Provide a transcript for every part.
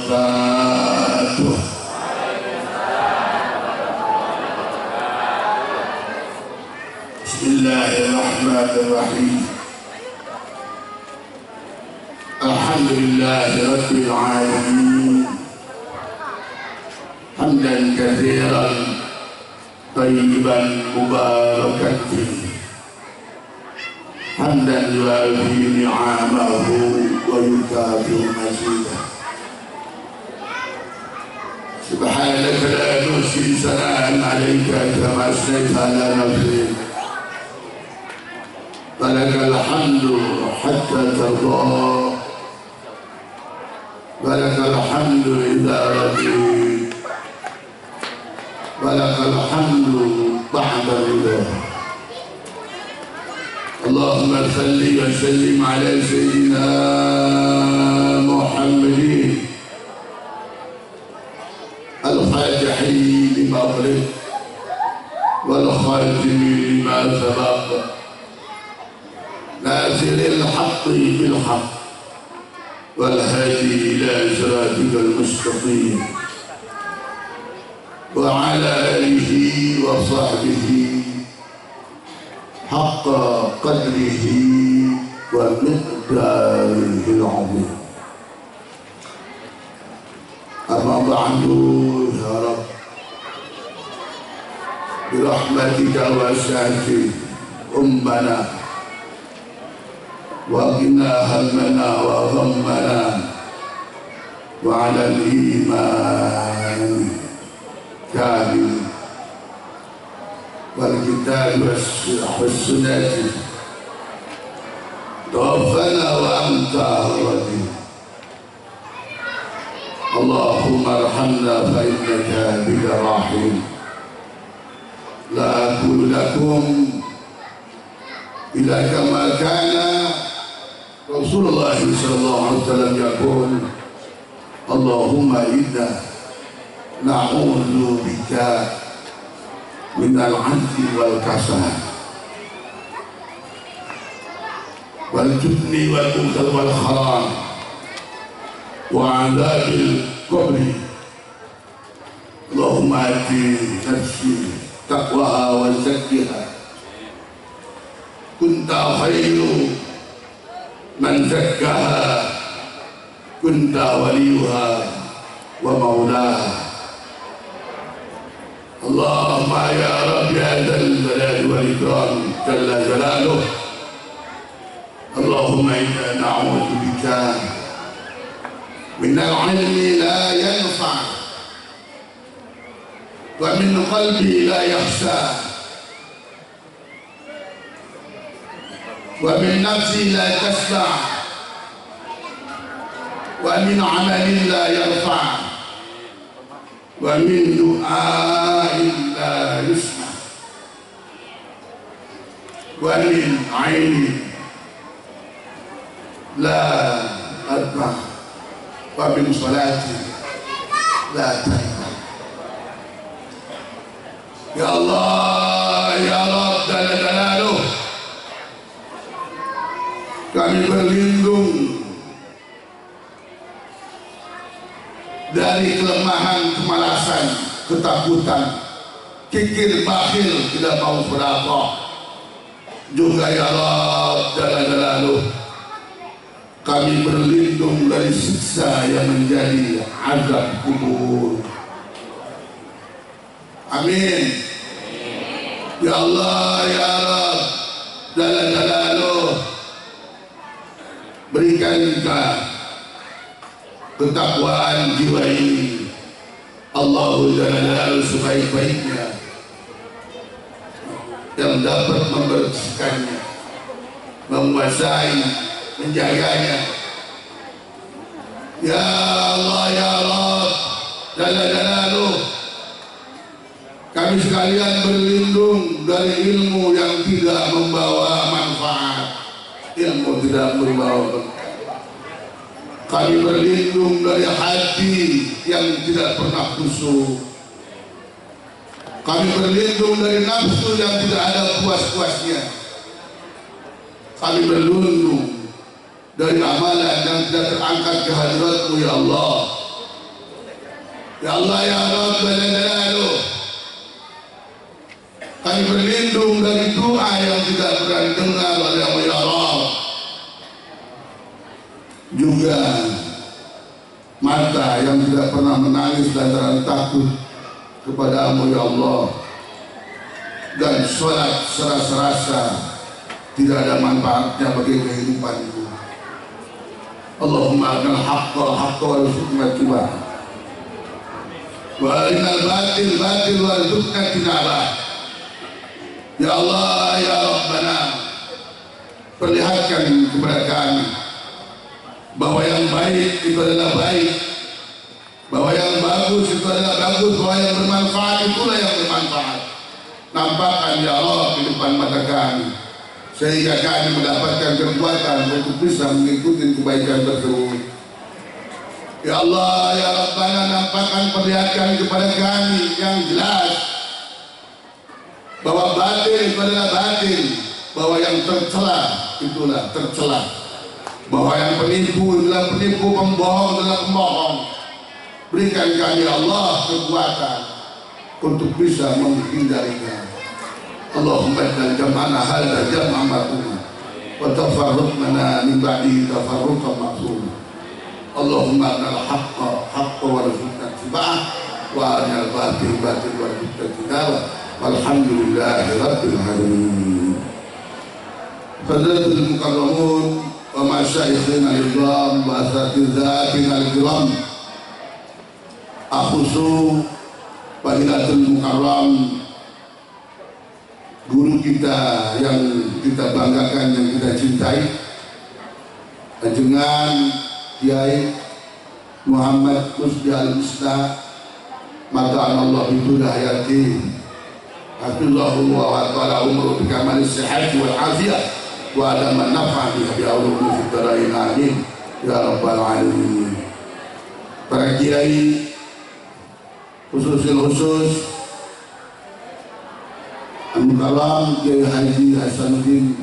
wabarakatuh. Bismillahirrahmanirrahim. Alhamdulillahi rabbil alamin. Hamdan katsiran tayyiban mubarakan fihi. Hamdan yu'afi ni'amahu wa yukafi mazidah. Subhanaka la nuhsi sana'an 'alaika kama asnaita 'ala nafsik. Walakal hamdu hatta tarda. Walakal hamdu idza radit. Walakal hamdu ba'da ridha. Allahumma salli wa sallim ala sayyidina Muhammadin al-fatihi lima ughliq wal khatimi lima sabaq nasiril haqqi bil haqq wal hadi ila siratikal mustaqim wa ala alihi wa sahbihi haqqa qadrihi wa miqdarihi al-'azim. Amma ba'du, ya Rabb, bi rahmatika wasi'ati ummana wa qina hammana wa ghammana wa 'ala al-iman kamil wal kitab was sunnah tawaffana wa anta radhi. Allahumma arhamna fa innaka bika rahim. La aqulu lakum illa kama kana Rasulullah sallallahu alaihi wasallam yaqul, Allahumma inna na'udzu bika minal 'ajzi wal kasal wal jubni wal bukhli wal haram wa 'adzabil qabri. Allahumma ati nafsi taqwaha wa zakkiha kunta khairu man zakkaha kunta waliyuha wa maulaha. Allahumma ya Rabbi adzal jalali wal ikram jalla jalaluh. Allahumma inna na'udzu bika min al-'ilmi la yanfa' wa min qalbi la yakhsha wa min nafsi la tasma' wa min 'amalin la yarfa' wa min du'ain la yusma wa min 'ainin la adma wa min salati la tanfa. Ya Allah, ya Rabb jalla jalaluh, kami berlindung dari kelemahan, kemalasan, ketakutan, kikir bakhil, tidak mau sedekah. Juga ya Rabb jalla jalaluh, kami berlindung dari siksa yang menjadi azab kubur. Amin. Ya Allah, ya Rabb jalla jalaluh, berikan ketakwaan jiwa ini Allahu jalla jalaluhu sebaik-baiknya yang dapat membersihkannya, menguasai, menjaganya. Ya Allah, ya Rabb jalla jalaluh, kami sekalian berlindung dari ilmu yang tidak membawa manfaat, ilmu tidak membawa berkah. Kami berlindung dari hati yang tidak pernah kusuk. Kami berlindung dari nafsu yang tidak ada puas-puasnya. Kami berlindung dari amalan yang tidak terangkat ke hadirat-Mu ya Allah. Ya Allah ya Rabbal Alamin, kami berlindung dari doa yang tidak pernah didengar oleh ya Rabb. Juga mata yang tidak pernah menangis lantaran takut kepadamu ya Allah, dan sholat serasa-rasa tidak ada manfaatnya bagi kehidupanku. Allahumma arinal haqqa haqqa warzuqna ittiba'ah wa arinal batil batil warzuqna ijtinabah. Ya Allah ya Rabbana, perlihatkan kepada kami bahwa yang baik itu adalah baik, bahwa yang bagus itu adalah bagus, bahwa yang bermanfaat itulah yang bermanfaat. Nampakkan ya Allah di depan mata kami, sehingga kami mendapatkan kekuatan untuk bisa mengikuti kebaikan tersebut. Ya Allah ya Rabbana, nampakkan, perlihatkan kepada kami yang jelas bahwa batin itu adalah batin, bahwa yang tercela itulah tercela, bahwa yang penipu adalah penipu, pembohong adalah pembohong. Berikan kami Allah kekuatan untuk bisa menghindarinya. Allahumma ij'al jam'ana hadza jam'an marhuma wa tafarraqna min ba'di tafarruqan ma'suma. Allahumma arinal haqqa haqqa warzuqna ittiba'ah wa arinal batil batil warzuqna ijtinabah. Walhamdulillahi rabbil alamin. Fadlatul mukarramun wa masyayikhina al-kiram wa asatizatina al-kiram, akhusu fadilatul mukarram, guru kita yang kita banggakan, yang kita cintai, Ajengan Kiai Muhammad Rusdi Al-Misna, mata'anallah bidulah hayati, hafizahullah wa ta'ala umru bikamalis sihati wal afiyah wa adaman nafa'ati bi'awruhu fitarain amin ya rabbal alamin. Para kiai khusus Al-Mukarram Kiai Haji Hasanuddin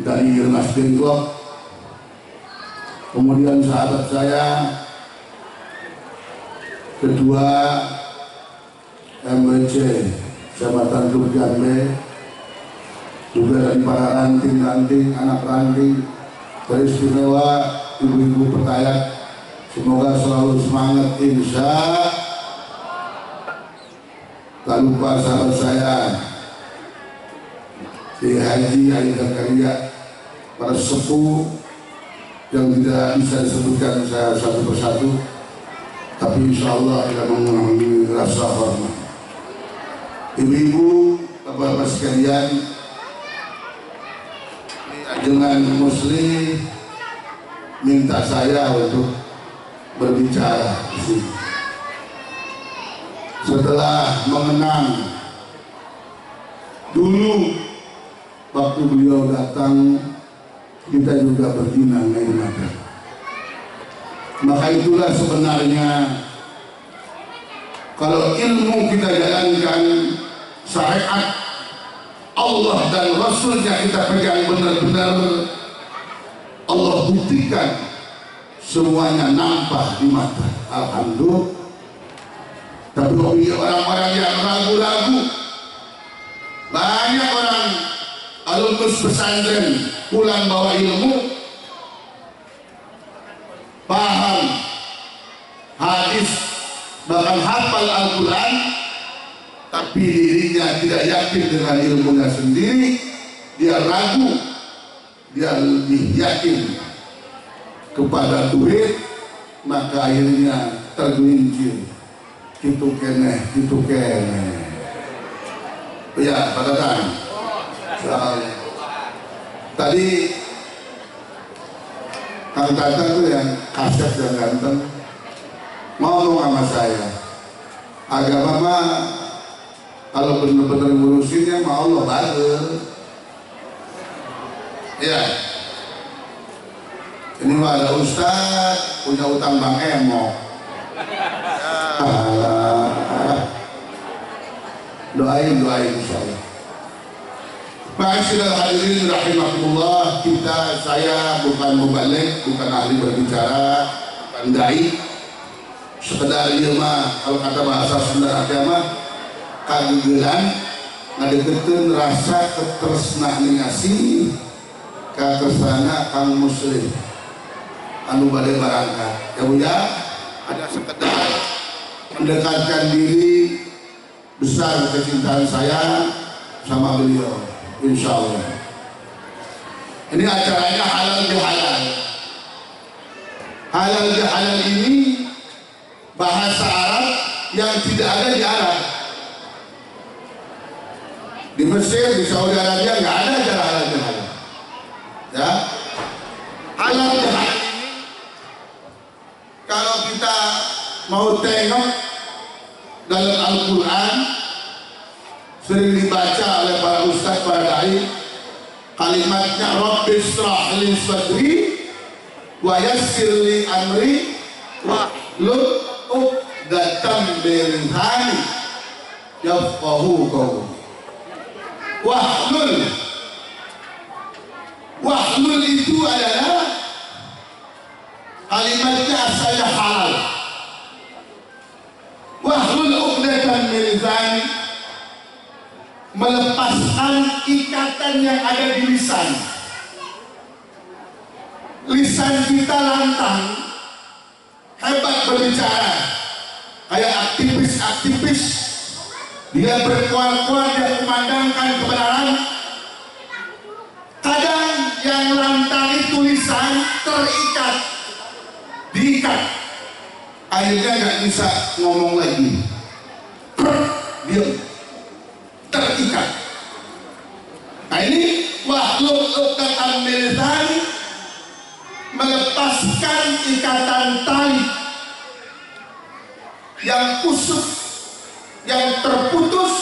dari Rengas Dengklok, kemudian sahabat saya kedua MWC Jabatan Grup Jambe, juga dari para ranting-ranting, anak ranting dari istimewa, ibu-ibu petayat, semoga selalu semangat insya. Tak lupa sahabat saya Kiai Haji Ali Zakaria, para sepuh yang tidak bisa disebutkan saya satu persatu, tapi insya Allah tidak mengurangi rasa hormat. Ibu-ibu, bapak-bapak sekalian, Ajengan Muslim minta saya untuk berbicara di sini. Setelah mengenang dulu waktu beliau datang, kita juga berjinang air mata. Maka itulah sebenarnya kalau ilmu kita jalankan, syariat Allah dan Rasulnya kita pegang benar-benar, Allah buktikan semuanya nampak di mata. Alhamdulillah. Tapi bagi orang-orang yang ragu-ragu, banyak orang alumnus pesantren pulang bawa ilmu, paham hadis, bahkan hafal Al-Quran, tapi dirinya tidak yakin dengan ilmunya sendiri, dia ragu, dia lebih yakin kepada duit, maka akhirnya tergelincir. Itu kene. Ya, Pak Tatang. Tadi Kang Tatang tuh yang kasep, yang ganteng, ngomong sama saya, agama mah kalau benar-benar ngurusinnya mah Allah baru. Ya, ini mah ada ustad punya utang Bang Emo. Doain insyaallah. Ma'asyiral hadirin rahimakumullah, saya bukan mubalik, bukan ahli berbicara, bukan dai. sekedar ieu mah kalau kata bahasa Sunda mah kagegelan ngadegekeun rasa ketresna ningasi ka kersana Kang Muslim anu bade barangkat. Ya Bu ya, ada sekedar mendekatkan diri, besar kecintaan saya sama beliau, insya Allah. Ini acaranya halal bihalal. Halal bihalal ini bahasa Arab yang tidak ada di Arab. Di Mesir, di Saudi Arabia nggak ada acara halal bihalal. Ya, halal bihalal ini kalau kita mau tengok dalam Al-Quran sering dibaca oleh para ustaz, para dai, kalimatnya Rabbi shrah li sadri wa yassir li amri wahlul 'uqdatam min lisani yafqahu qawli. Wahlul itu adalah kalimatnya asalnya halal. Wahlul 'uqdatam min lisani, melepaskan ikatan yang ada di lisan. Lisan kita lantang, hebat berbicara, kayak aktivis-aktivis, dia berkuar-kuar, dia memandangkan kebenaran. Kadang yang lantang itu lisan terikat, diikat, akhirnya nggak bisa ngomong lagi, dia terikat. Nah ini wahlul 'uqdatam min lisani, melepaskan ikatan tali yang kusut, yang terputus,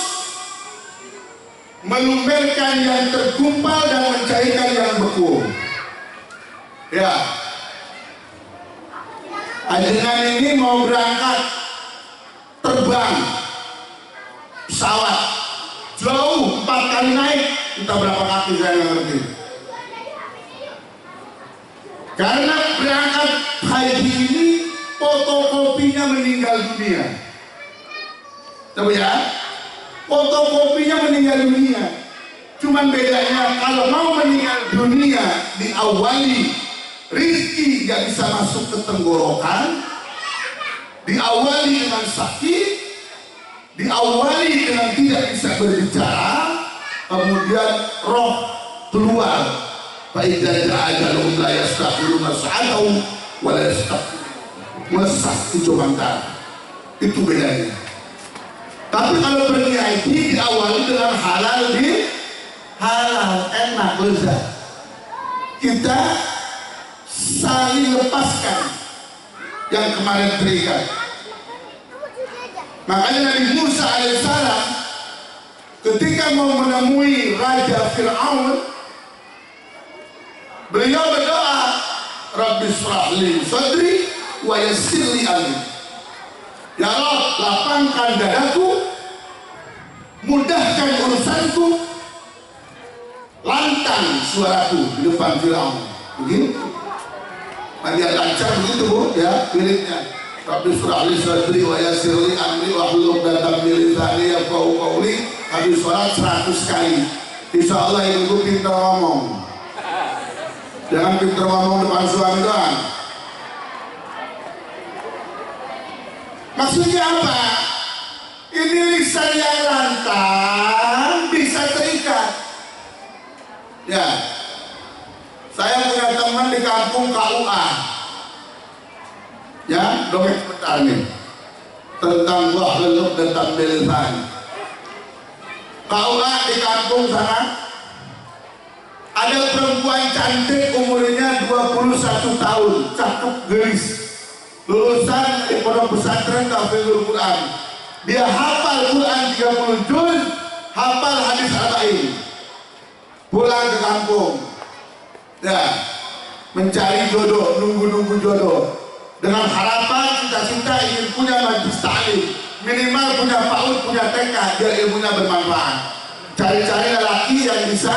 meluberkan yang tergumpal dan mencairkan yang beku. Ya, ajengan ini mau berangkat terbang pesawat jauh 4 kali naik, entah berapa kaki saya nggak ngerti. Karena berangkat haji ini fotokopinya meninggal dunia. Coba ya, fotokopinya meninggal dunia. Cuman bedanya kalau mau meninggal dunia diawali rizki nggak bisa masuk ke tenggorokan, diawali dengan sakit, diawali dengan tidak bisa berbicara, kemudian roh keluar. Fa'idza ja'ajalum la yastakhiruna sa'atau wa la yastakhiruna mesah itu mantap. Itu bedanya. Tapi kalau berniat diawali dengan halal, di halal, enak, lezat, kita saling lepaskan yang kemarin terikat. Makanya Nabi Musa alaihissalam ketika mau menemui Raja Fir'aun, beliau berdoa, Rabbi shrah li sadri wa yassir li amri. Ya Allah, lapangkan dadaku, mudahkan urusanku, lantang suaraku di depan Firaun. Begitu. Nah, dia lancar begitu Bu, ya, liriknya. Rabbi shrah li sadri wa yassir li amri wahlul 'uqdatam min lisani yafqahu qawli. Habis sholat 100 kali. Insya Allah ibu pintar ngomong. Jangan pintar ngomong depan suami doang. Maksudnya apa? Ini lisan yang lantang bisa terikat. Ya, saya punya teman di kampung KUA. Ya, dongeng sebentar nih tentang wahlul 'uqdatam min lisani. KUA di kampung sana ada perempuan cantik, umurnya 21 tahun, cakep gelis, lulusan di pondok pesantren Tahfidzul Quran. Dia hafal Quran 30 juz, hafal hadis arba'in. Pulang ke kampung, ya, mencari jodoh, nunggu jodoh, dengan harapan cita-cita ingin punya majlis ta'lim, minimal punya PAUD, punya TK, biar ilmunya bermanfaat. Cari-cari lelaki yang bisa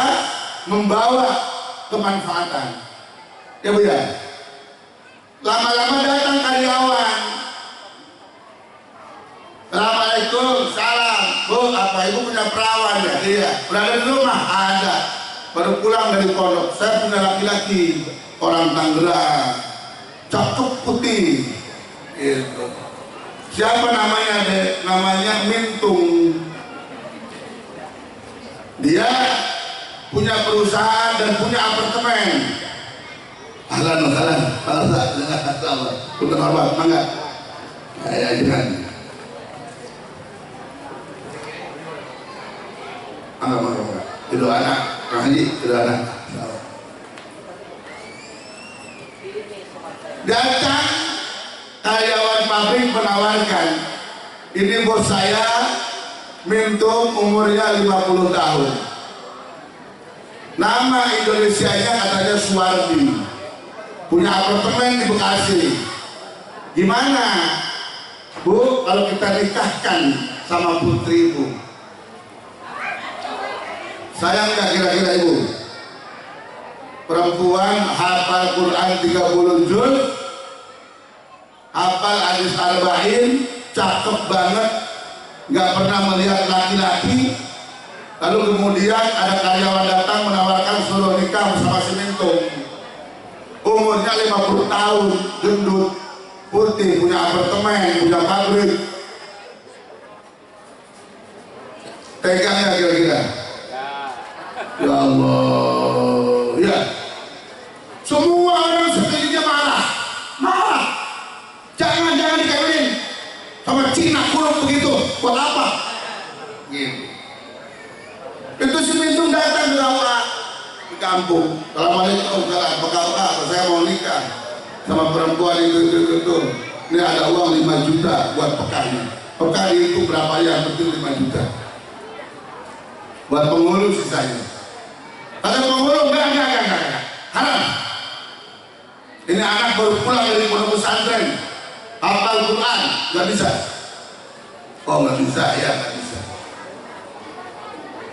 membawa kemanfaatan. Ya Bu ya. Lama-lama datang karyawan, Ibu punya perawan ya? Iya. Udah ada di rumah? Ada. Baru pulang dari pondok. Saya punya laki-laki orang Tangerang, cakep putih. Gitu. Siapa namanya dek? Namanya Mintung. Dia punya perusahaan dan punya apartemen. Ahlan wasahlan. Punten hormat, mangga. Ya jangan. Mangga. Itu anak, Kang Haji, itu anak. Datang karyawan pabrik menawarkan, ini bos saya Mintung umurnya 50 tahun. Nama Indonesianya katanya Suwardi. Punya apartemen di Bekasi. Gimana Bu kalau kita nikahkan sama putri Ibu? Sayang nggak kira-kira Ibu? Perempuan hafal Quran 30 juz, hafal hadis arba'in, cakep banget, nggak pernah melihat laki-laki. Lalu kemudian ada karyawan datang menawarkan suruh nikah bersama si Mintung. Umurnya 50 tahun, gendut, putih, punya apartemen, punya pabrik. Tegang ya kira-kira? Ya Allah, ya. Semua orang sekelilingnya marah. Jangan dikawinin sama Cina kurung begitu. Buat apa? Gitu. Itu si Mintung datang ke Rawa di kampung. Assalamualaikum, saya mau nikah sama perempuan itu. Ini ada uang 5 juta buat pekahnya. Pekah itu berapa ya? Betul 5 juta. Buat penghulu sisanya. Ada penghulu enggak. Haram. Ini anak baru pulang dari pondok pesantren, hafal Quran, nggak bisa. Oh nggak bisa, ya nggak bisa.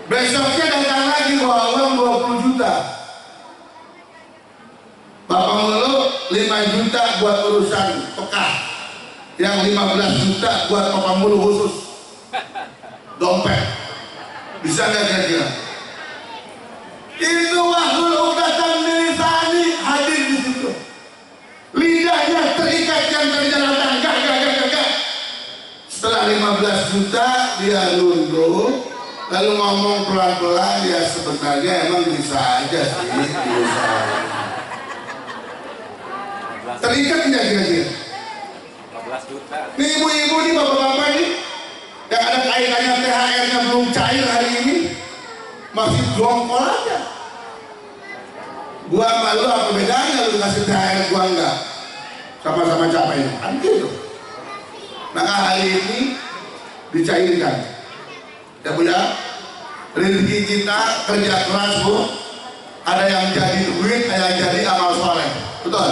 Besoknya datang lagi bawa uang 20 juta. Bapak mengeluh 5 juta buat urusan pekah, yang 15 juta buat bapak mulu khusus dompet. Bisa nggak kira-kira? Itu wahlul uqdatan min lisani, hadir di situ. Lidahnya terikat yang terjalan gak. Setelah 15 juta dia nunduk, lalu ngomong pelan-pelan, ya sebenarnya emang bisa aja sih diusahain. Terikat tidak kira-kira? 15 juta. Nih ibu-ibu nih, bapak-bapak nih, yang ada kaitannya THR-nya belum cair hari ini, masih jongkol aja. Gua sama lu apa bedanya, lu kasih THR gua enggak? Sama-sama capek kan gitu. Maka hari ini dicairkan ya Bu ya. Rezeki kita kerja keras Bu, ada yang jadi duit, ada yang jadi amal soleh, betul?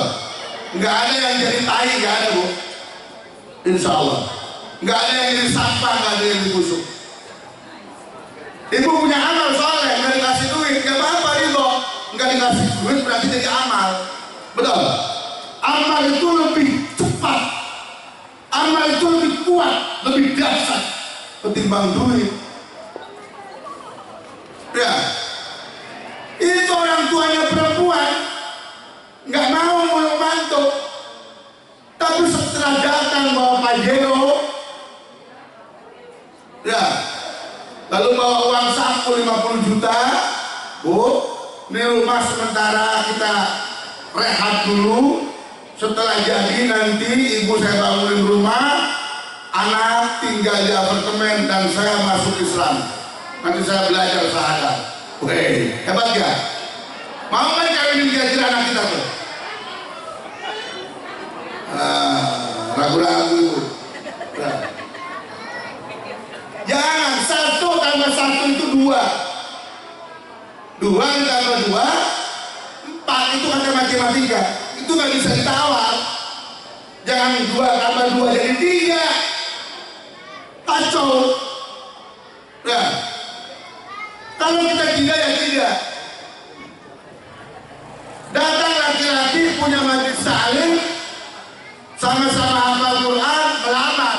Nggak ada yang jadi tai, nggak ada Bu, insya Allah. Nggak ada yang jadi sampah, nggak ada yang digusuk. Ibu punya amal soleh, nggak dikasih duit, nggak apa-apa itu. Nggak dikasih duit berarti jadi amal, betul? Amal itu lebih cepat, amal itu lebih kuat, lebih dahsyat ketimbang duit. Ya, itu orang tuanya perempuan nggak mau mantu, tapi setelah datang bawa pajero, ya, lalu bawa uang saku 50 juta, Bu, ini rumah sementara kita rehat dulu. Setelah jadi nanti ibu saya bangunin rumah, anak tinggal di apartemen dan saya masuk Islam. Nanti saya belajar syahadat. Weh, hebat gak? Mau kan kawinin kira-kira anak kita tuh? Ragu-ragu ibu. Jangan 1 tambah 1 itu 2. 2 tambah 2 4, itu kata matematika. Itu nggak bisa ditawar. Jangan 2 tambah 2 jadi 3. Kacau. Nah, kalau kita tidak ya tidak. Datang laki-laki punya majlis salim, sama-sama hafal Quran, melamar.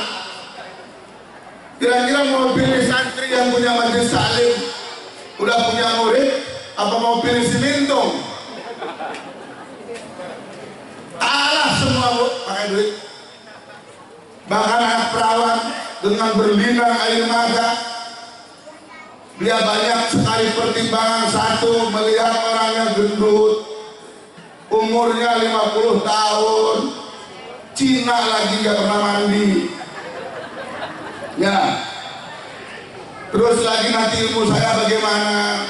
Kira-kira mau pilih santri yang punya punya murid apa mau pilih si Mintung? Kalah semua bu, pakai duit. Bahkan anak perawan dengan berlinang air mata, dia banyak sekali pertimbangan. Satu, melihat orangnya gendut, umurnya 50 tahun, Cina lagi gak pernah mandi ya. Terus lagi nanti ilmu saya bagaimana?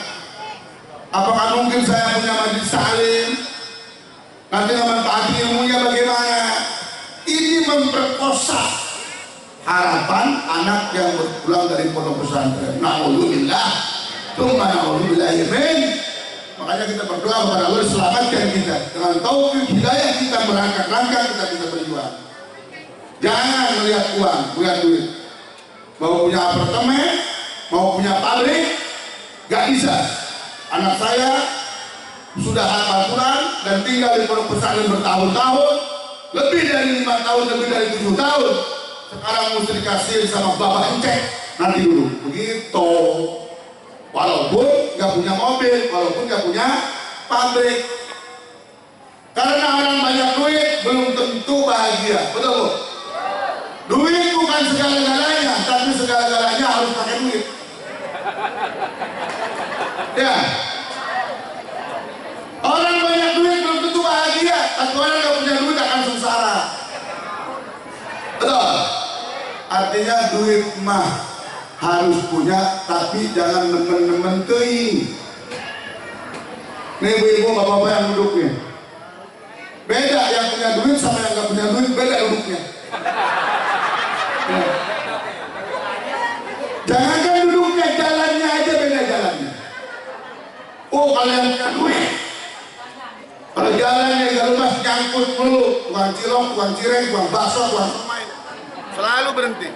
Apakah mungkin saya punya majlis salim? Nanti memanfaati ilmunya bagaimana? Ini memperkosa harapan anak yang berpulang dari pondok pesantren. Na'udzubillah, tsumma na'udzubillah, amin. Makanya kita berdoa kepada Allah selamatkan kita dengan taufik hidayah, kita merangkak-rangkak, kita bisa berjuang. Jangan melihat uang, melihat duit. Mau punya apartemen, mau punya pabrik, gak bisa. Anak saya sudah hafal Quran dan tinggal di pondok pesantren bertahun-tahun, lebih dari 5 tahun, lebih dari 7 tahun. Sekarang mesti dikasih sama bapak cek nanti dulu. Begitu. Walaupun nggak punya mobil, walaupun nggak punya pabrik. Karena orang banyak duit belum tentu bahagia, betul bu? Duit bukan segala-galanya, tapi segala-galanya harus pakai duit. Ya. Orang banyak duit belum tentu bahagia, tapi orang nggak punya duit akan sengsara. Betul? Artinya duit mah harus punya, tapi jangan nemen-nemen keing. Nih ibu-ibu, bapak-bapak yang duduk nih, beda yang punya duit sama yang nggak punya duit, beda duduknya. Ya. Jangankan duduknya, jalannya aja beda jalannya. Oh kalau yang punya duit, kalau jalannya kalau mas nyangkut mulu, tukang cilok, tukang cireng, tukang bakso, tukang semai, selalu berhenti.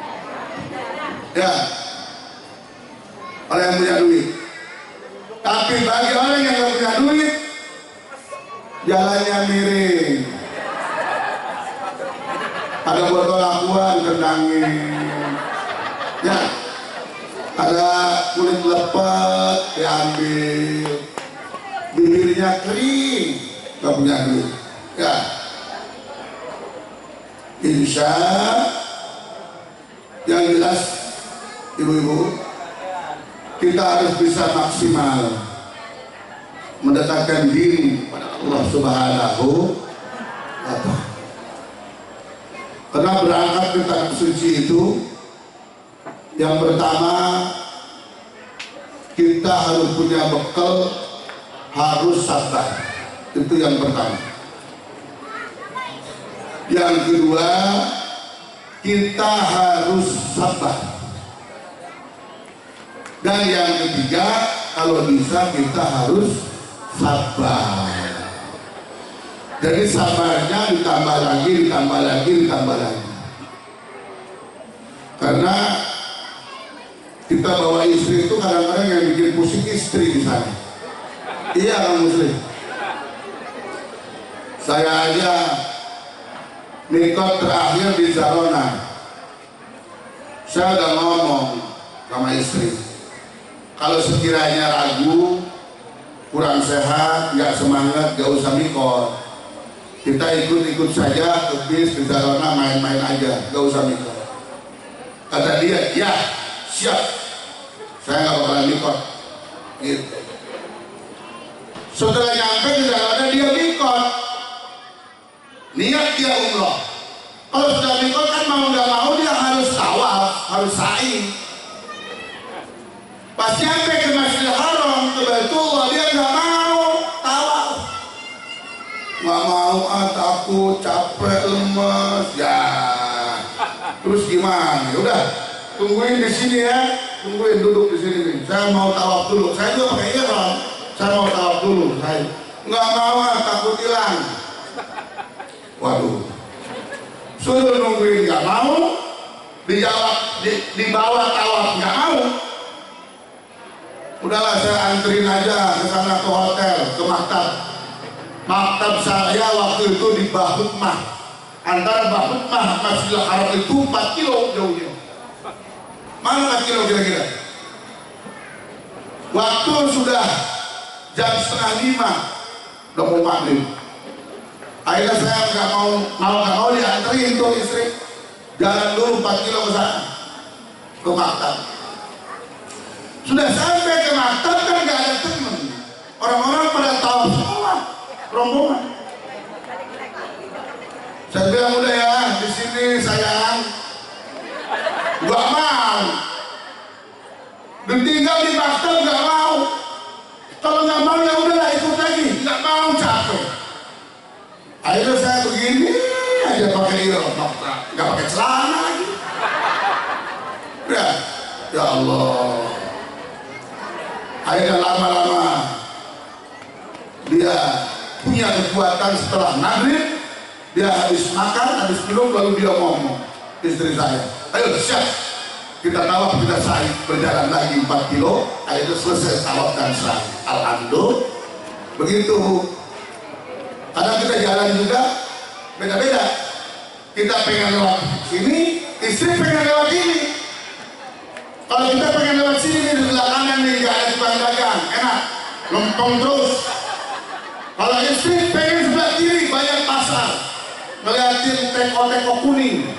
Ya, orang yang punya duit. Tapi bagi orang yang nggak punya duit, jalannya miring. Ada botol aqua ditendangin, ya. Ada kulit lepet diambil, bibirnya kering, nggak punya duit. Ya, insya yang jelas ibu-ibu, kita harus bisa maksimal mendekatkan diri pada Allah Subhanahu wa Ta'ala. Karena berangkat ke tanah suci itu, yang pertama kita harus punya bekal, harus sabar. Itu yang pertama. Yang kedua, kita harus sabar. Dan yang ketiga, kalau bisa kita harus sabar. Jadi sabarnya ditambah lagi, ditambah lagi, ditambah lagi. Karena kita bawa istri itu kadang-kadang yang bikin pusing istri di sana. Iya Kang Muslim. Saya aja nikot terakhir di Zarona, saya udah ngomong sama istri, kalau sekiranya ragu, kurang sehat, nggak semangat, gak usah mikot. Kita ikut-ikut saja ke bis di Zarona, main-main aja, gak usah mikot. Kata dia, ya siap, saya nggak bakalan mikot. Gitu. Setelah nyampe di Zarona dia mikot, niat dia umroh. Kalau sudah mikot kan mau nggak mau dia harus tawaf, harus sa'i. Pas nyampe ke Masjidil Haram, ke Baitullah, dia nggak mau tawaf. Nggak mau, takut, capek, lemes, ya. Terus gimana? Ya udah, tungguin di sini ya, tungguin duduk di sini nih. Saya mau tawaf dulu. Saya juga pakai ihram. Saya mau tawaf dulu. Saya nggak mau, takut hilang. Waduh, suruh nungguin nggak mau, dijawab dibawa tawaf nggak mau. Udahlah saya anterin aja ke sana ke hotel, ke maktab. Maktab saya waktu itu di Bahutmah. Antara Bahutmah Masjidil Haram itu 4 kilo jauhnya. Mana 4 kilo kira-kira? Waktu sudah jam 4:30, udah mau maghrib. Akhirnya saya nggak mau dianterin tuh istri, jalan dulu 4 kilo ke sana, ke maktab. Sudah sampai ke maktab kan nggak ada teman, orang-orang pada tahu semua rombongan. Saya bilang udah ya, di sini sayang, nggak mau. Ditinggal di maktab nggak mau. Kalau nggak mau ya udahlah ikut lagi, nggak mau capek. Akhirnya saya begini aja pakai irobak, nggak pakai celana lagi. Ya Allah. Akhirnya lama-lama dia punya kekuatan setelah maghrib, dia habis makan, habis minum, lalu dia ngomong, istri saya, ayo siap, kita tawaf, kita sa'i, berjalan lagi 4 kilo, akhirnya selesai tawaf dan sa'i. Alhamdulillah. Begitu. Karena kita jalan juga beda-beda. Kita pengen lewat sini, istri pengen lewat sini. Kalau kita pengen lewat sini di sebelah kanan nih, gak ada tukang dagang, enak, lempeng terus. Kalau istri pengen sebelah kiri, banyak pasar, ngeliatin teko-teko kuning,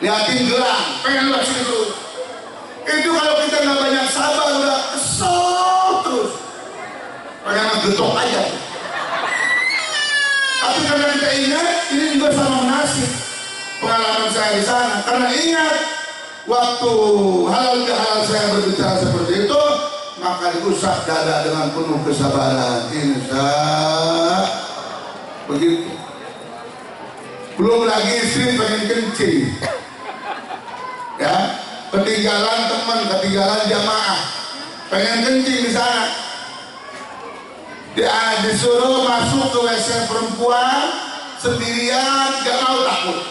liatin gelang, pengen lewat sini terus. Itu kalau kita nggak banyak sabar, udah kesel terus, pengen ngegetok aja. Tapi karena kita ingat, ini juga sama nasib pengalaman saya di sana. Karena ingat, waktu halal bihalal saya berbicara seperti itu, maka dirusak dada dengan penuh kesabaran. Insya begitu. Belum lagi istri pengen kencing, ya, ketinggalan teman, ketinggalan jamaah, pengen kencing di sana. Dia disuruh masuk ke WC perempuan sendirian, gak mau, takut,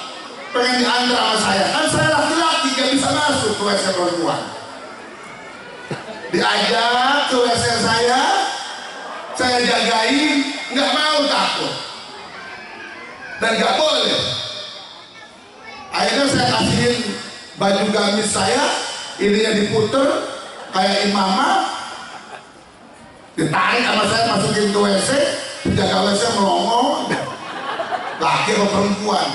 pengen diantar sama saya. Kan saya laki-laki gak bisa masuk ke WC perempuan. Diajak ke WC saya jagain, nggak mau, takut, dan nggak boleh. Akhirnya saya kasihin baju gamis saya, ininya diputer kayak imamah, ditarik sama saya, masukin ke WC, penjaga WC melongo, laki atau perempuan.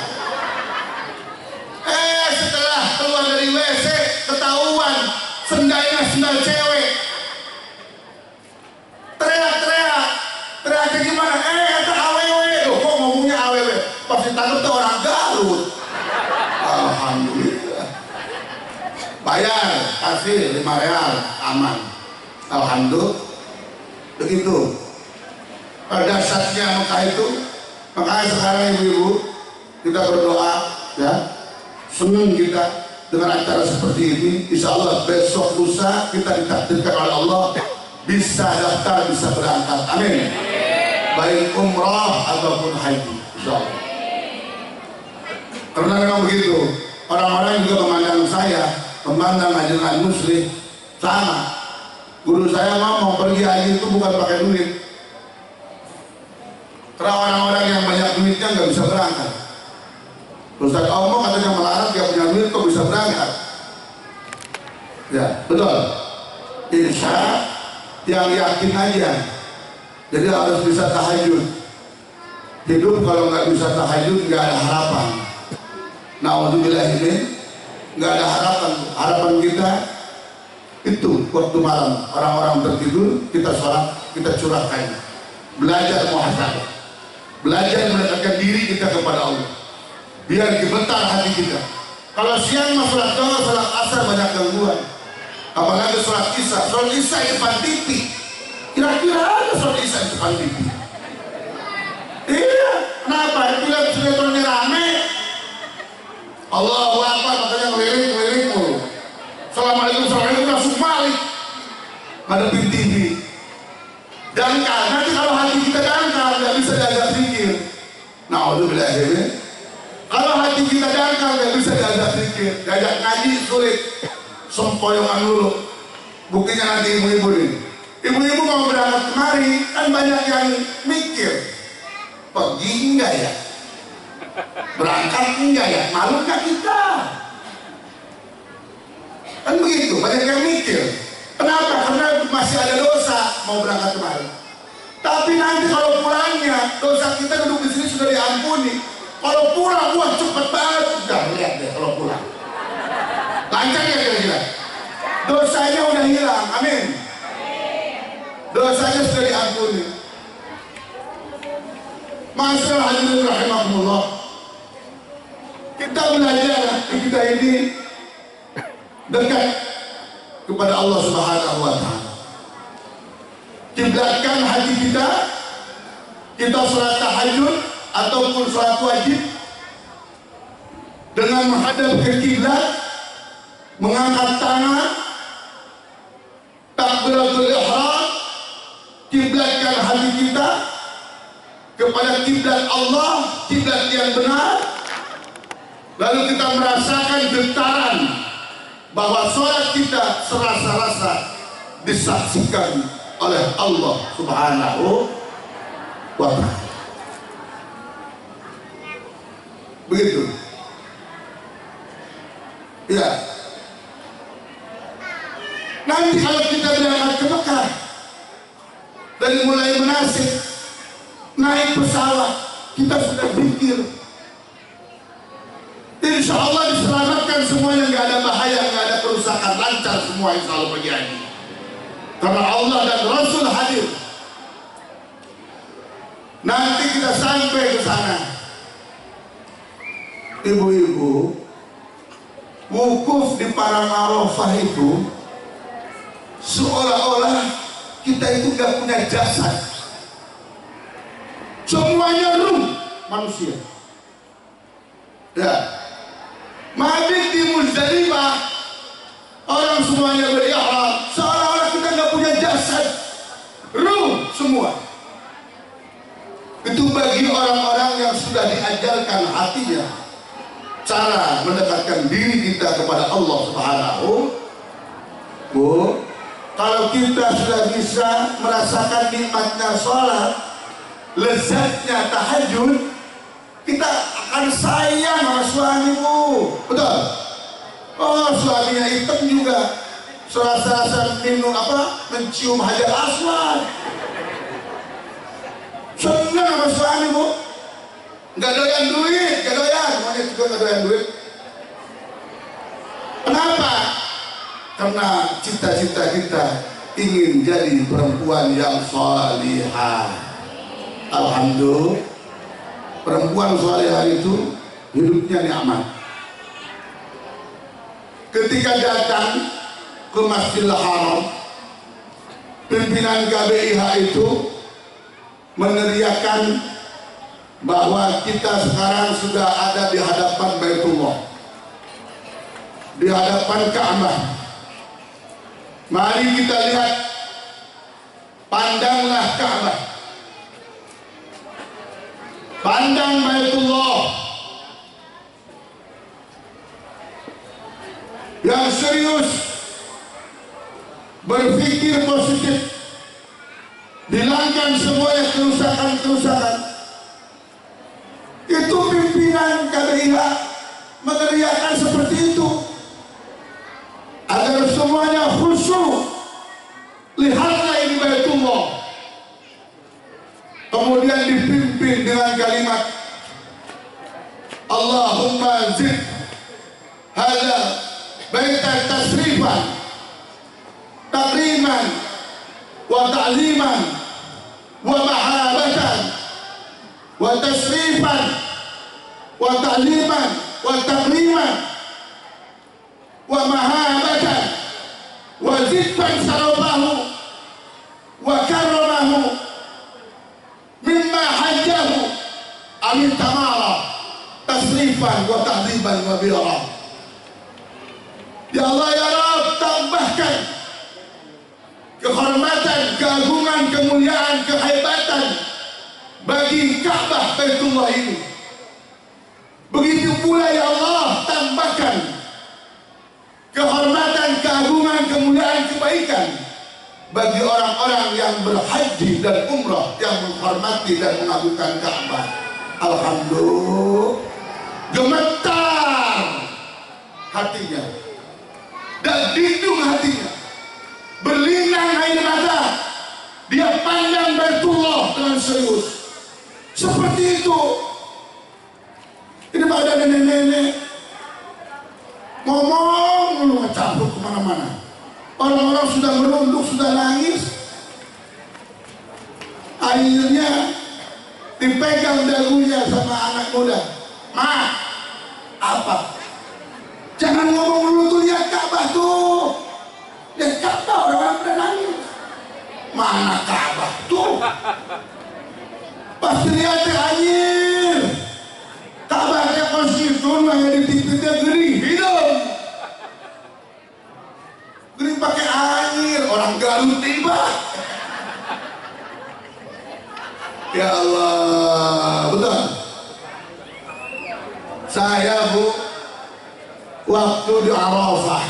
Setelah keluar dari WC ketahuan sendalnya sendal cewek. Teriaknya gimana? Itu AWW. Loh, kok ngomongnya AWW? Pas ditangkap tuh orang Garut. Alhamdulillah. Bayar, kasih 5 real, aman. Alhamdulillah. Begitu. Pada saatnya Mekah itu, makanya sekarang ibu-ibu kita berdoa, ya, senang kita dengan acara seperti ini. Insya Allah besok lusa kita ditakdirkan oleh Allah bisa daftar, bisa berangkat. Amin. Baik umrah ataupun haji, insya Allah. Karena memang begitu, orang-orang juga memandang saya, memandang ajaran muslim sama. Guru saya ngomong pergi haji itu bukan pakai duit. Karena orang-orang yang banyak duitnya nggak bisa berangkat. Ustaz Omong katanya melarang dia punya duit kok bisa berangkat. Ya, betul. Insya yang yakin aja. Jadi harus bisa tahajud. Hidup kalau nggak bisa tahajud nggak ada harapan. Na'udzubillah, ini nggak ada harapan. Harapan kita itu waktu malam orang-orang tertidur, kita sholat, kita curahkan, belajar muhasabah, belajar mendekatkan diri kita kepada Allah, biar gemetar hati kita. Kalau siang mah sholat zuhur, sholat asar banyak gangguan, apalagi sholat isya. Sholat isya di depan TV, kira-kira ada sholat isya di depan TV? Iya, kenapa? Bila sinetronnya rame, Allahu Akbar, makanya ngelirik mulu. Assalamualaikum, langsung balik ngadepin TV. Dangkal, nanti kalau hati kita dangkal nggak bisa diajak zikir. Na'udzubillah. Kalau hati kita dangkal nggak bisa diajak zikir, diajak ngaji sulit, sempoyongan dulu. Buktinya nanti ibu-ibu nih, ibu-ibu mau berangkat kemari kan banyak yang mikir, pergi enggak ya, berangkat enggak ya, malu nggak kita? Kan begitu, banyak yang mikir. Kenapa? Karena masih ada dosa mau berangkat kemari. Tapi nanti kalau pulangnya dosa kita duduk di sini sudah diampuni. Kalau pulang, wah cepet banget. Udah lihat deh kalau pulang. Lancar ya kira-kira. Dosanya udah hilang, amin. Dosanya sudah diampuni. Masyaallah hadirin rahimahumullah. Kita belajar kita ini dekat kepada Allah Subhanahu wa taala. Kiblatkan hati kita salat tahajud ataupun salat wajib dengan menghadap ke kiblat, mengangkat tangan, takbiratul ihram, kiblatkan hati kita kepada kiblat Allah, kiblat yang benar. Lalu kita merasakan getaran bahwa sholat kita serasa-rasa disaksikan oleh Allah Subhanahu wa ta'ala. Begitu. Ya. Nanti kalau kita berangkat ke Mekah, dari mulai manasik, naik pesawat, kita sudah pikir, insya Allah diselamatkan semuanya, nggak ada bahaya, nggak ada kerusakan, lancar semua insya Allah pergi haji. Karena Allah dan Rasul hadir. Nanti kita sampai ke sana, ibu-ibu, wukuf di Padang Arafah itu seolah-olah kita itu nggak punya jasad. Semuanya ruh manusia. Ya. Mabit di Muzdalifah, orang semuanya berihram, seolah-olah kita nggak punya jasad, ruh semua. Itu bagi orang-orang yang sudah diajarkan hatinya cara mendekatkan diri kita kepada Allah Subhanahu. Bu, kalau kita sudah bisa merasakan nikmatnya sholat, lezatnya tahajud, kita akan sayang sama suamimu, betul? Oh, suaminya hitam juga, serasa-rasa minum mencium hajar aswad. Senang sama suamimu, nggak doyan duit, nggak doyan, semuanya juga nggak doyan duit. Kenapa? Karena cita-cita kita ingin jadi perempuan yang salihah. Alhamdulillah. Perempuan salihah itu hidupnya nikmat. Ketika datang ke Masjidil Haram, pimpinan KBIH itu meneriakkan bahwa kita sekarang sudah ada di hadapan Baitullah, di hadapan Ka'bah. Mari kita lihat, pandanglah Ka'bah, pandang Baitullah. Yang serius, berpikir positif, hilangkan semua kerusakan-kerusakan. Itu pimpinan KBIH meneriakkan seperti itu agar semuanya khusyuk. Lihatlah ini Baitullah. Kemudian dipimpin dengan kalimat Allahumma zid hadza baitan tasrifan takriman wa ta'liman wa mahabatan wa tasrifan wa ta'liman wa takriman wa mahabatan wa zidban sarabahu wa karramahu mimma hajjahu amin tamara tasrifan wa ta'liban wa birra. Ya Allah ya Rabb, tambahkan kehormatan, keagungan, kemuliaan, kehebatan bagi Ka'bah Baitullah ini. Begitu pula ya Allah, tambahkan kehormatan, keagungan, kemuliaan, kebaikan bagi orang-orang yang berhaji dan umrah, yang menghormati dan mengagungkan Ka'bah. Alhamdulillah, gemetar hatinya dan lindung hatinya, dengan serius. Seperti itu. Ini pada nenek-nenek ngomong lu ngecampur kemana-mana. Orang-orang sudah merunduk, sudah nangis. Akhirnya dipegang dagunya sama anak muda. Ma, apa? Jangan ngomong dulu tuh, lihat Ka'bah tuh. Lihat Ka'bah, orang-orang pada nangis. Mana Ka'bah tuh? Pasti lihat anjir. Ka'bahnya konstitusi yang dititipnya gering hidung. Gering pakai anjir, orang Garut tiba. Ya Allah, betul. Saya Bu, waktu di Arafah,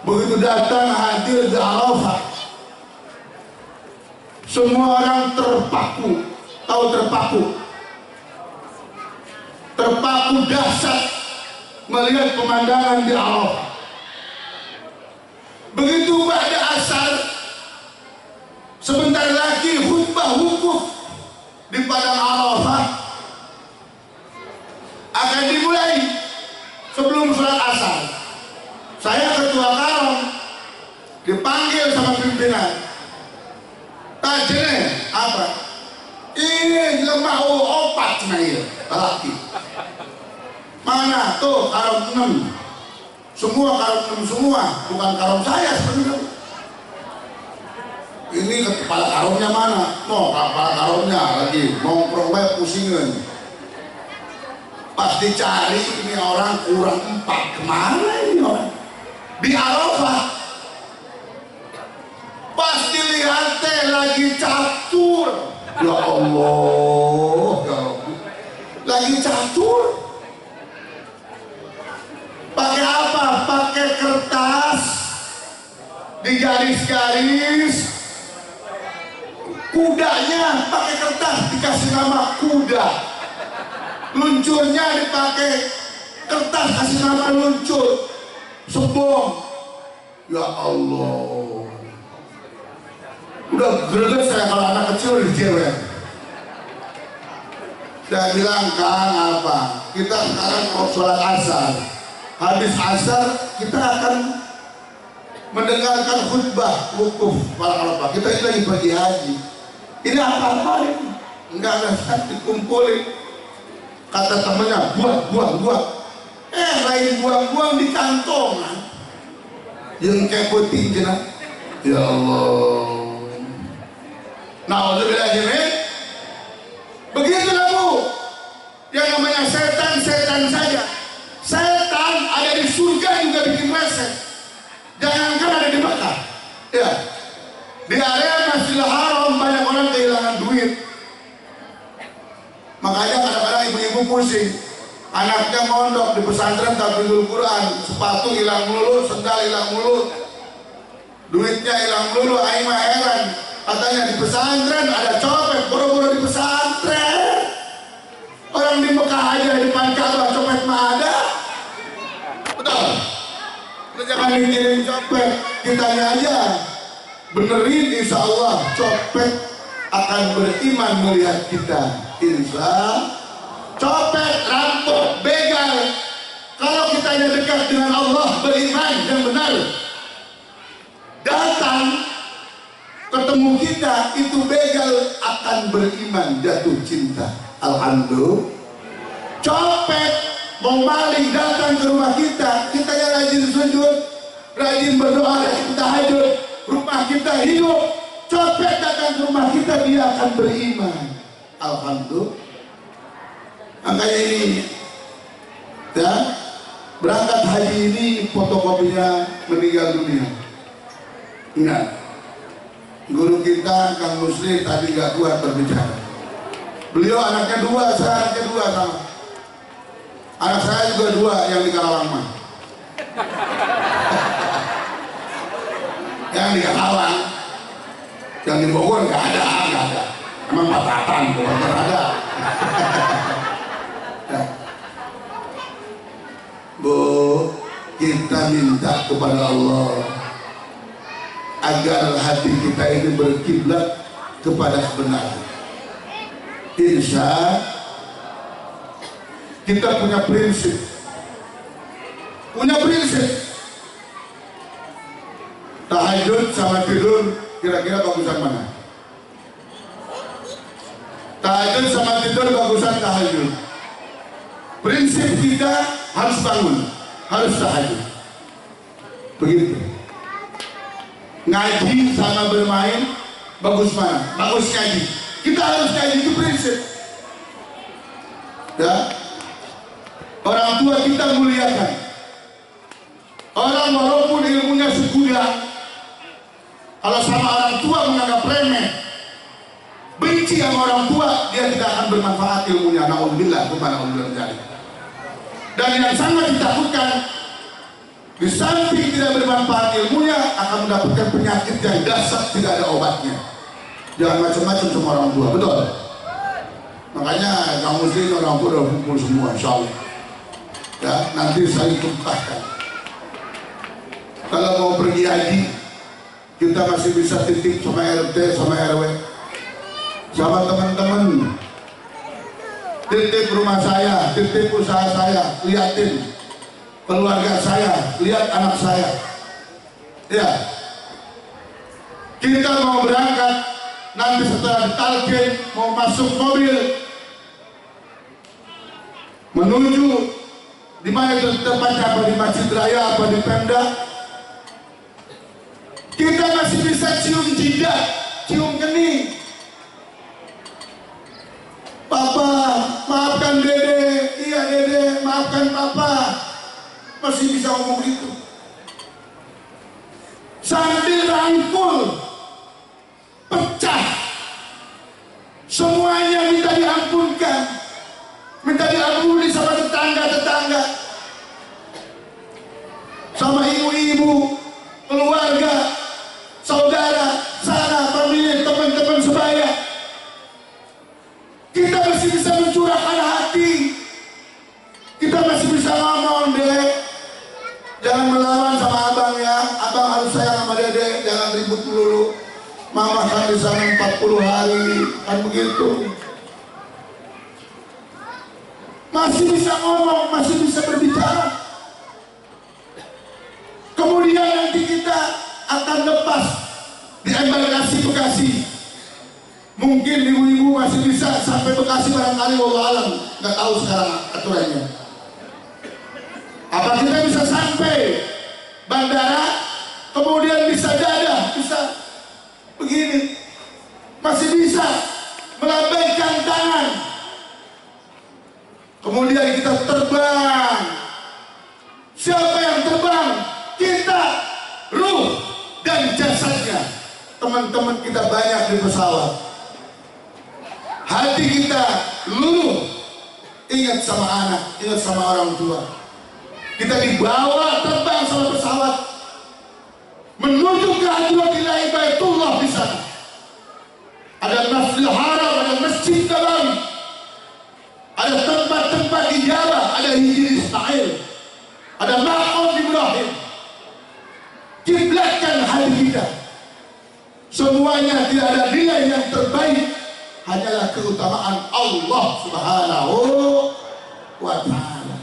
begitu datang hadir di Arafah, semua orang terpaku. Tahu terpaku? Terpaku dahsyat melihat pemandangan di Arafah. Begitu ba'da asar, sebentar lagi khutbah wukuf di padang Arafah akan dimulai. Sebelum sholat asar, saya ketua karom dipanggil sama pimpinan. Tajene apa? Ini lemah opat mail laki. Mana tuh karom 6? Semua karom 6 semua, bukan karom saya sebenarnya. Ini kepala karomnya mana? No, kepala karomnya lagi nongkrong bae pusingan. Pas dicari ini orang kurang 4, kemana ini orang? Di Arafah. Pas dilihat lagi catur. Ya Allah, ya Rabbi. Lagi catur. Pakai apa? Pakai kertas digaris-garis. Kudanya pakai kertas dikasih nama kuda. Luncurnya dipakai kertas kasih nama luncur. Sebong. Ya Allah. Udah greget saya kalau anak kecil di cewek. Saya bilang, Kang, apa? Kita sekarang mau sholat asar. Habis asar kita akan mendengarkan khutbah wukuf para Arafah. Kita ini lagi pergi haji. Ini apa ini? Enggak ada, dikumpulin. Kata temannya, buang. Lain buang di kantong. Yang kayak putih jenah. Ya Allah. Na'udzubillahi. Begitulah Bu. Yang namanya setan saja. Setan ada di surga juga bikin reset. Jangankan ada di Mekah. Ya. Di area Masjidil Haram banyak orang kehilangan duit. Makanya kadang-kadang ibu-ibu pusing. Anaknya mondok di pesantren tahfidzul Quran, sepatu hilang mulu, sendal hilang mulu, duitnya hilang mulu. Aing mah heran. Katanya di pesantren ada copet, boro-boro di pesantren. Orang di Mekah aja di depan Ka'bah copet mah ada. Betul. Kita jangan mikirin copet, kitanya aja benerin, insya Allah copet akan beriman melihat kita. Insya copet, rampok, begal, kalau kitanya dekat dengan Allah, beriman yang benar, datang ketemu kita, itu begal akan beriman, jatuh cinta. Alhamdulillah. Copet mau maling datang ke rumah kita, kitanya rajin sujud, rajin berdoa, rajin tahajud, rumah kita hidup. Copet datang ke rumah kita, dia akan beriman. Alhamdulillah. Makanya ini ya, berangkat haji ini fotokopinya meninggal dunia. Ingat, guru kita Kang Muslim tadi gak kuat berbicara. Beliau anaknya 2, saya anaknya 2 sama. Anak saya juga 2 yang di Karawang mah. Yang di Karawang, yang di Bogor nggak ada. Emang patatan, Bogor ada. Bu, kita minta kepada Allah agar hati kita ini berkiblat kepada kebenaran. Insya kita punya prinsip. Tahajud sama tidur kira-kira bagusan mana? Tahajud sama tidur bagusan tahajud. Prinsip kita harus bangun, harus tahajud. Begitu. Ngaji sama bermain bagus mana? Bagus ngaji. Kita harus ngaji, itu prinsip. Ya. Orang tua kita muliakan. Orang walaupun ilmunya segudang, kalau sama orang tua menganggap remeh, benci sama orang tua, dia tidak akan bermanfaat ilmunya. Naudzubillah, subhanallah. Dan yang sangat ditakutkan, di samping tidak bermanfaat ilmunya, akan mendapatkan penyakit yang dasar tidak ada obatnya. Jangan macam-macam sama orang tua, betul? Makanya kaum muslim orang tua udah kumpul semua, insya Allah. Ya, nanti saya tumpahkan. Kalau mau pergi haji, kita masih bisa titip sama RT, sama RW, sama teman-teman. Titip rumah saya, titip usaha saya, liatin keluarga saya, lihat anak saya. Ya, kita mau berangkat, nanti setelah ditalkin mau masuk mobil menuju di mana itu tempatnya, apa di Masjid Raya, apa di Pemda, kita masih bisa cium jidat, cium kening. Papa, maafkan dede, iya dede, maafkan papa, masih bisa ngomong gitu. Sambil rangkul, pecah, semuanya minta diampunkan, minta diampuni sama tetangga-tetangga, sama ibu-ibu, keluarga, saudara, sanak, famili, teman-teman sebaya. Kita masih bisa mencurahkan hati, kita masih bisa ngomong, dek, jangan melawan sama abang ya, abang harus sayang sama dede, jangan ribut dulu. Mama kan di sana 40 hari, kan begitu. Masih bisa ngomong, masih bisa berbicara. Kemudian nanti kita akan lepas di embarkasi Bekasi. Mungkin ibu-ibu masih bisa sampai Bekasi barangkali, wallahu alam, nggak tahu sekarang aturannya. Apa kita bisa sampai bandara, kemudian bisa dadah, bisa begini, masih bisa melambaikan tangan, kemudian kita terbang. Siapa yang terbang? Kita, ruh dan jasadnya. Teman-teman kita banyak di pesawat. Hati kita luluh, ingat sama anak, ingat sama orang tua. Kita dibawa terbang sama pesawat menuju ke Hadratillahi Baitullah di sana. Ada Masjidil Haram, ada Masjid Nabawi, ada tempat-tempat ijabah, ada Hijri Ismail, ada Maqam Ibrahim. Kiblatkan hati kita. Semuanya tidak ada nilai yang terbaik, hanyalah keutamaan Allah Subhanahu wa ta'ala.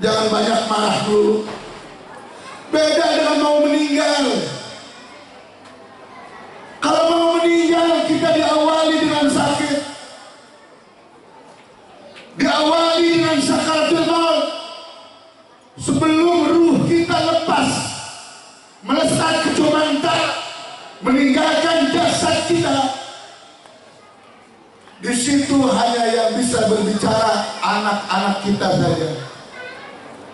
Jangan banyak marah dulu. Beda dengan mau meninggal. Kalau mau meninggal, kita diawali dengan sakit, diawali dengan sakaratul maut. Sebelum ruh kita lepas melesat ke Jumantara, meninggalkan jasad kita, di situ hanya yang bisa berbicara anak-anak kita saja.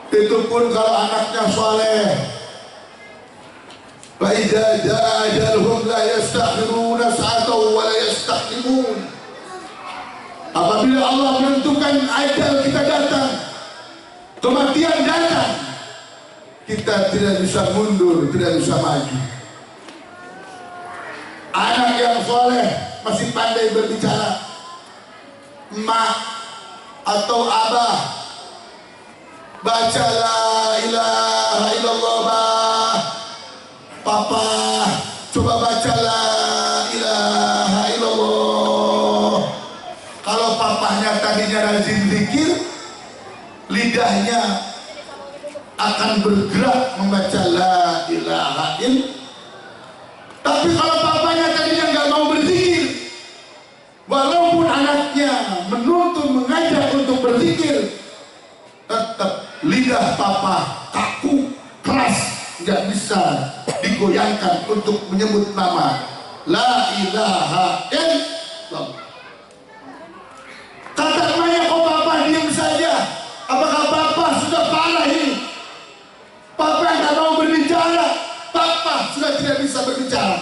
Itu pun kalau anaknya soleh. Fa idza jaa ajaluhum la yastakhiruna sa'atan wa la yastaqdimun. Apabila Allah menentukan ajal kita datang, kematian datang, kita tidak bisa mundur, tidak bisa maju. Anak yang soleh masih pandai berbicara, mak atau abah, baca la ilaha illallah, bah. Papa, coba baca la ilaha papahnya tadinya rajin zikir, lidahnya akan bergerak membaca la ilaha illallah. Tapi kalau papanya tadinya nggak mau berzikir, walaupun anaknya menuntun mengajak untuk berzikir, tetap lidah papa kaku, keras, nggak bisa digoyangkan untuk menyebut nama la ilaha illallah. Kata emaknya, kok papa diam saja? Apakah papa sudah parah ini? Papa nggak mau berbicara, papa sudah tidak bisa berbicara.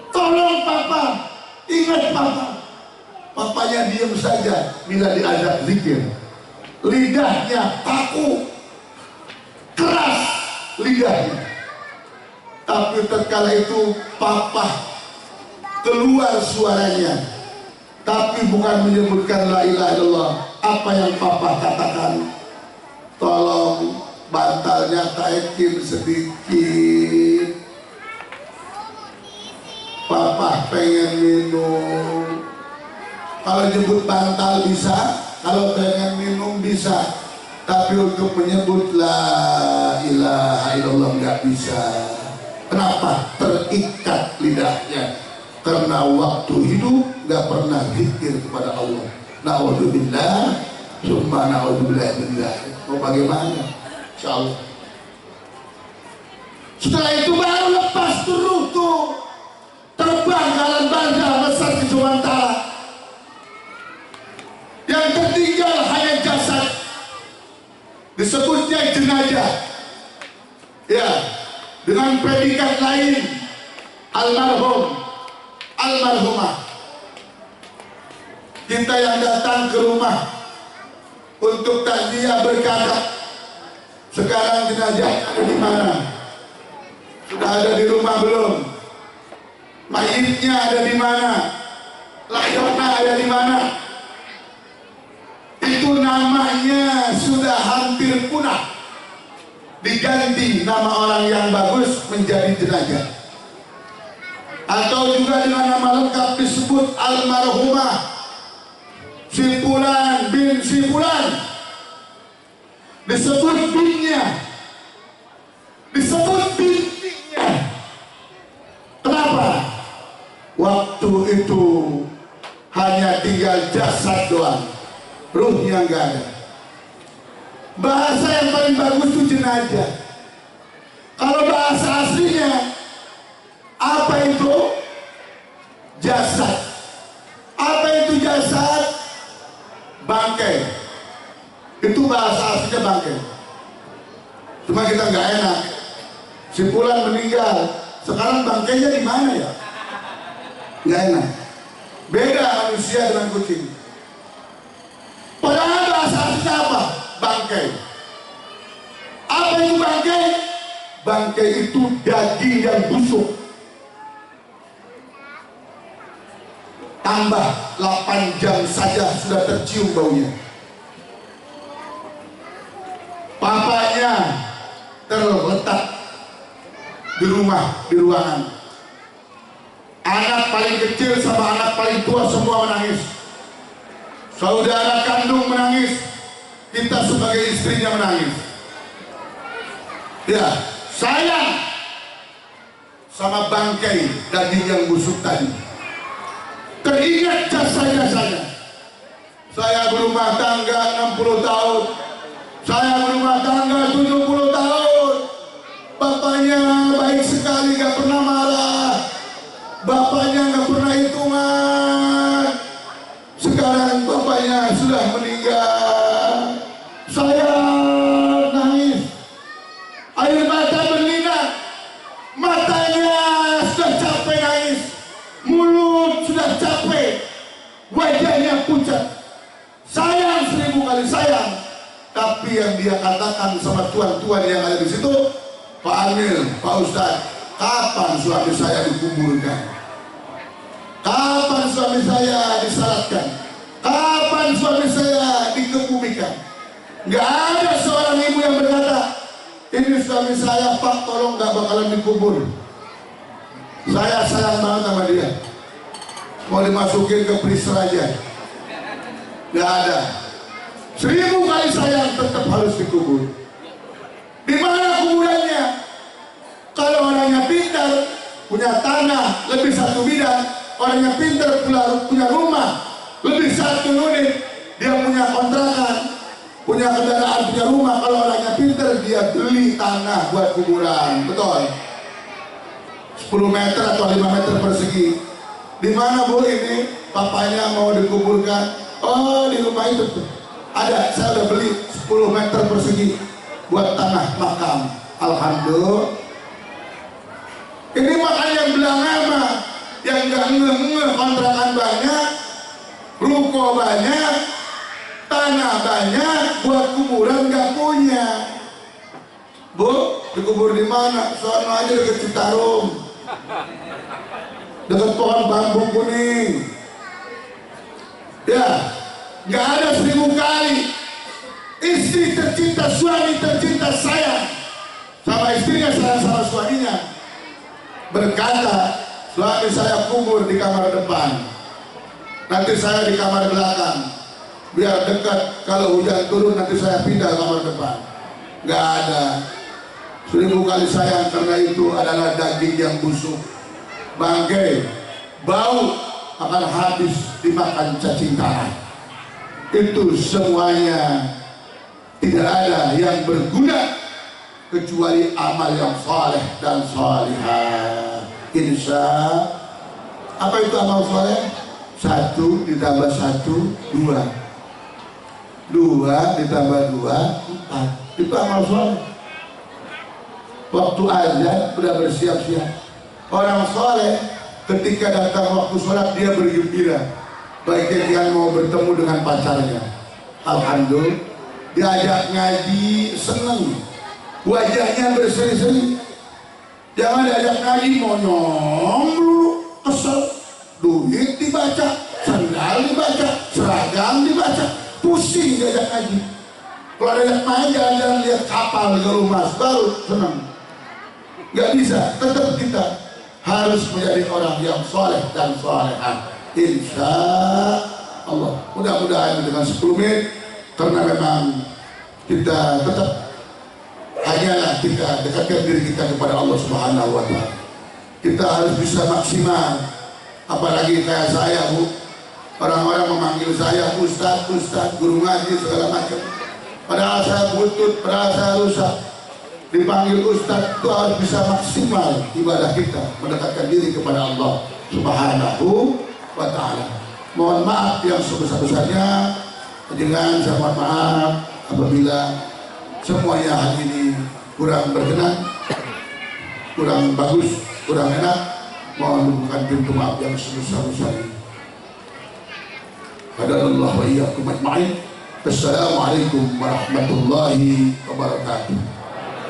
Tolong papa, ingat papa. Papanya diam saja bila diajak zikir. Lidahnya kaku, keras lidahnya. Tapi tatkala itu papa keluar suaranya, tapi bukan menyebutkan la ilaha illallah. Apa yang papa katakan? Tolong bantalnya taikin sedikit, papa pengen minum. Kalau nyebut bantal bisa, kalau pengen minum bisa, tapi untuk menyebut la ilaha illallah nggak bisa. Kenapa? Terikat lidahnya, karena waktu hidup nggak pernah zikir kepada Allah. Na'udzubillah, summa na'udzubillah billah. Mau bagaimana? Insyaallah. Setelah itu baru lepas terus tuh, terbang ke alam barzah, mesat ke Jumantara. Yang tertinggal hanya jasad, disebutnya jenazah. Ya, dengan predikat lain almarhum, almarhumah. Kita yang datang ke rumah untuk takziah berkata, sekarang jenazahnya ada di mana? Sudah ada di rumah belum? Mayitnya ada di mana? Layaknya ada di mana? Itu namanya sudah hampir punah. Diganti nama orang yang bagus menjadi jenazah. Atau juga dengan nama lengkap disebut almarhumah si fulan bin si fulan. Disebut binnya, disebut bintinya. Kenapa? Waktu itu hanya tinggal jasad doang, ruhnya nggak ada. Bahasa yang paling bagus itu jenazah. Kalau bahasa aslinya apa itu? Jasad. Apa itu jasad? Bangkai. Itu bahasa aslinya bangkai. Cuma kita nggak enak. Si fulan meninggal, sekarang bangkainya di mana ya? Nggak enak. Beda manusia dengan kucing. Padahal bahasa aslinya apa? Bangkai. Apa itu bangkai? Bangkai itu daging yang busuk. Tambah 8 jam saja sudah tercium baunya. Papanya terletak di rumah, di ruangan. Anak paling kecil sama anak paling tua semua menangis. Saudara kandung menangis. Kita sebagai istrinya menangis. Ya, sayang sama bangkai daging yang busuk tadi. Teringat jasa-jasanya. Saya berumah tangga 60 tahun. Saya berumah tangga 70 tahun. Bapaknya baik sekali, gak pernah marah. Bapaknya gak pernah hitungan. Sekarang bapaknya sudah meninggal. Saya nangis. Air mata berlinang. Matanya sudah capek nangis. Mulut sudah capek. Wajahnya pucat. Sayang 1000 kali sayang. Tapi yang dia katakan sama tuan-tuan yang ada di situ, Pak Amil, Pak Ustadz, kapan suami saya dikuburkan? Kapan suami saya disalatkan? Kapan suami saya dikebumikan? Gak ada seorang ibu yang berkata, ini suami saya Pak, tolong gak bakalan dikubur. Saya sayang banget sama dia. Mau dimasukin ke freezer aja. Nggak ada. 1000 kali sayang tetap harus dikubur. Di mana kuburannya? Kalau orangnya pintar, punya tanah lebih 1 bidang, orangnya pintar punya rumah lebih 1 unit, dia punya kontrakan, punya kendaraan, punya rumah. Kalau orangnya pintar, dia beli tanah buat kuburan. Betul? 10 meter atau 5 meter persegi. Di mana Bu ini papanya mau dikuburkan? Oh, di rumah itu tuh. Ada, saya udah beli 10 meter persegi buat tanah makam. Alhamdulillah. Ini makan yang belanga, yang gak ngeh-ngeh, kontrakan banyak, ruko banyak, tanah banyak, buat kuburan gak punya. Bu, dikubur di mana? Sono aja dekat Citarum, dekat pohon bambu kuning. Ya, gak ada 1000 kali. Istri tercinta, suami tercinta sayang sama istrinya, sayang sama suaminya, berkata, suami saya kubur di kamar depan, nanti saya di kamar belakang, biar dekat, kalau hujan turun nanti saya pindah kamar depan. Gak ada. 1000 kali sayang, karena itu adalah daging yang busuk, bangkai, bau, akan habis dimakan cacing tanah. Itu semuanya tidak ada yang berguna kecuali amal yang saleh dan salihah. Insya, apa itu amal saleh? 1 ditambah 1 2, 2 ditambah 2 4. Itu amal saleh. Waktu azan sudah bersiap-siap. Orang saleh ketika datang waktu sholat dia bergembira, baiknya dia mau bertemu dengan pacarnya. Alhamdulillah. Diajak ngaji seneng, wajahnya berseri-seri. Jangan diajak ngaji monyong dulu, kesel. Duit dibaca, sandal dibaca, seragam dibaca, pusing diajak ngaji. Kalau diajak main jalan-jalan lihat kapal di rumah baru seneng. Gak bisa. Tetap kita harus menjadi orang yang soleh dan solehah. Insya Allah. Mudah-mudahan dengan 10 menit, karena memang kita tetap hanyalah kita dekatkan diri kita kepada Allah Subhanahu wa Ta'ala. Kita harus bisa maksimal. Apalagi kayak saya, Bu, orang-orang memanggil saya Ustaz, guru ngaji segala macam, padahal saya butut, padahal saya rusak. Dipanggil Ustaz itu harus bisa maksimal ibadah kita, mendekatkan diri kepada Allah Subhanahu wa Ta'ala. Mohon maaf yang sebesar-besarnya. Dengan saya mohon maaf apabila semuanya hari ini kurang berkenan, kurang bagus, kurang enak. Mohon bukan pintu maaf yang sebesar-besarnya. Hadanallahu wa iyyakum ajma'in. Assalamualaikum warahmatullahi wabarakatuh.